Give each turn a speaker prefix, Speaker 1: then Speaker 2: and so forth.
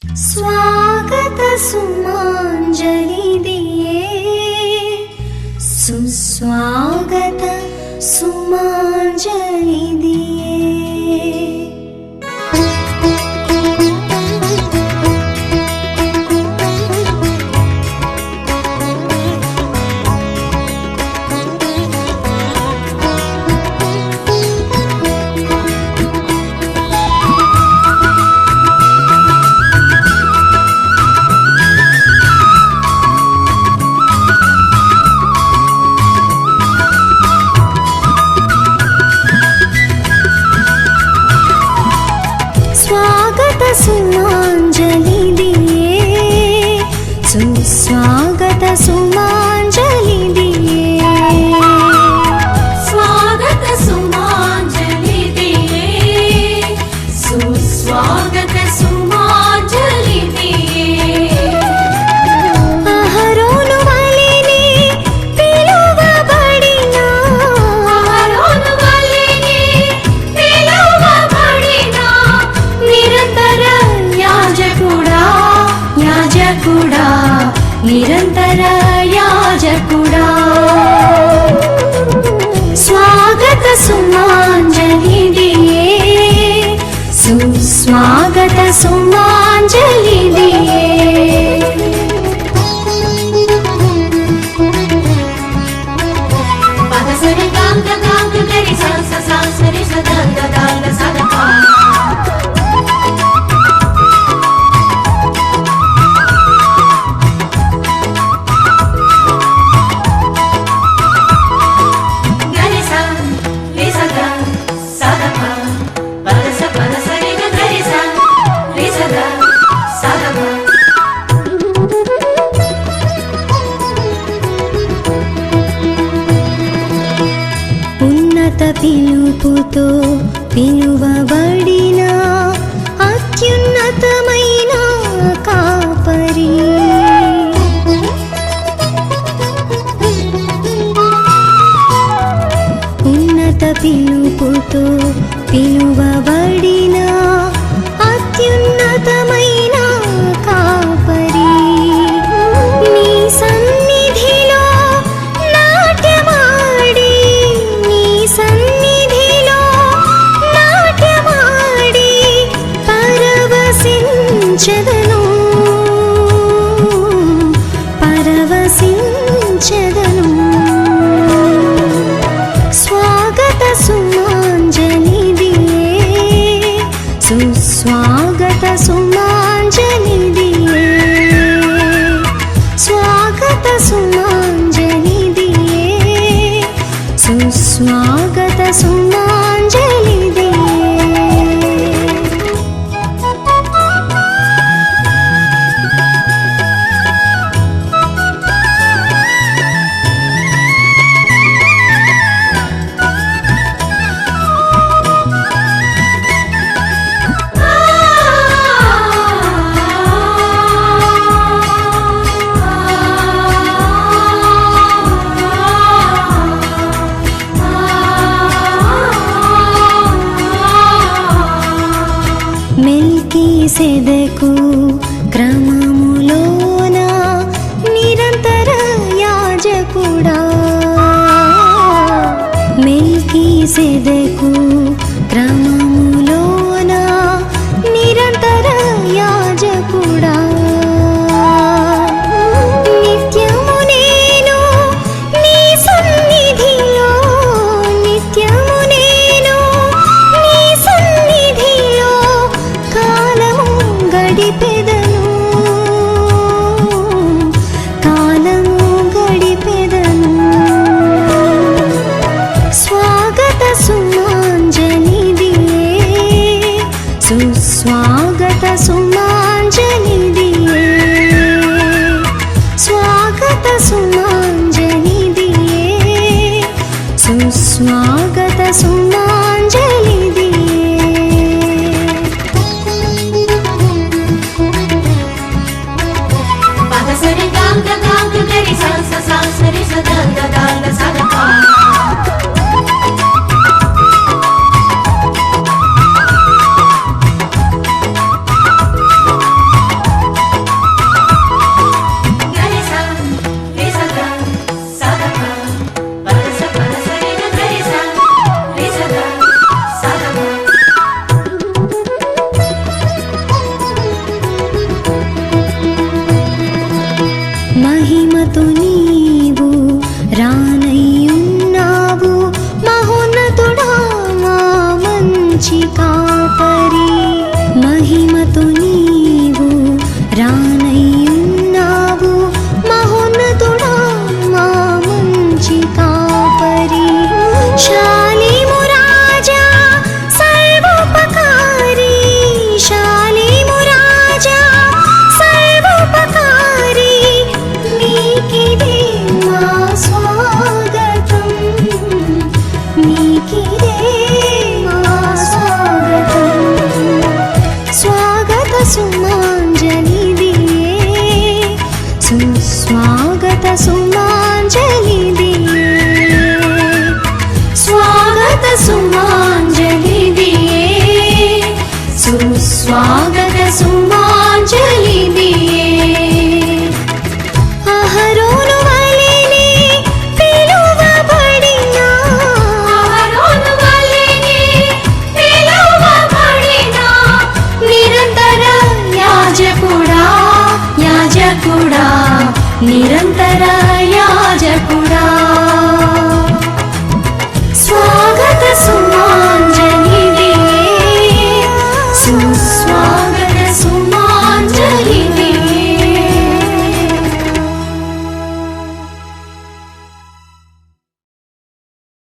Speaker 1: स्वागत सुमांजलि दिए सुस्वागत सुमांजलि दिए। सुमांजलि दिए सुस्वागत सुमांजलि दिए। स्वागत सुमांजलि दिए सुस्वागत सुमांजलि दिए। अहरोनु वालिनी पिलुवबडिना अहरोनु वालिनी पिलुवबडिना निरंतर याजकुड़ा निरंतर याजकुड़ा। स्वागत सुमांजलि दिए सुस्वागत सुमांजलि दिए। पदसरि गांग गांग गरि सा सा सा सरि सा दा दा दा दा सा दा पा। పిలుపుతో పిలువబడిన అత్యున్నతమైన కాపరి ఉన్నత పిలుపుతో పిలువబడిన అత్యున్నతమైన కాపరి నీ సన్నిధిలో నాట్యమాడి నీ సన్నిధిలో నాట్యమాడి పరవశించెదను పరవశించెదను। स्वागत सुमांजलि दिए सुस्वागत सुमांजलि दिए। स्वागत सुमांजलि दिए सुस्वागत सुमांजलि दिए। మెల్కీసెదెకు క్రమములోన నిరంతర యాజకుడా మెల్కీసెదెకు క్రమములోన నిరంతర యాజకుడా నిత్యము నేను నీ సన్నిధిలో నిత్యము నేను నీ సన్నిధిలో కాలము గడిపెదను కాలము గడిపెదను। स्वागत सुमांजलि दिए सुस्वागत सुमांजलि दिए। स्वागत सुमांजलि दिए सुस्वागत सुमांजलि दिए।
Speaker 2: మహిమతో నీవు రానయ్యున్నావు మహోన్నతుడా మా మంచి కాపరి మహిమతో నీవు రానయ్యున్నావు మహోన్నతుడా మా మంచి కాపరి శాలీము రాజా సర్వోపకారి శాలీము రాజా సర్వోపకారి నీకిదే మా స్వాగతం నీకిదే మా స్వాగతం స్వాగత సుమాంజలిదియే సుస్వాగత సుమాంజలిదియే స్వాగత సుమాంజలిదియే సుస్వాగత సుమాంజలిదియే అహరోను వలెనే పిలువబడిన అహరోను వలెనే పిలువబడిన నిరంతర యాజకుడా నిరంతర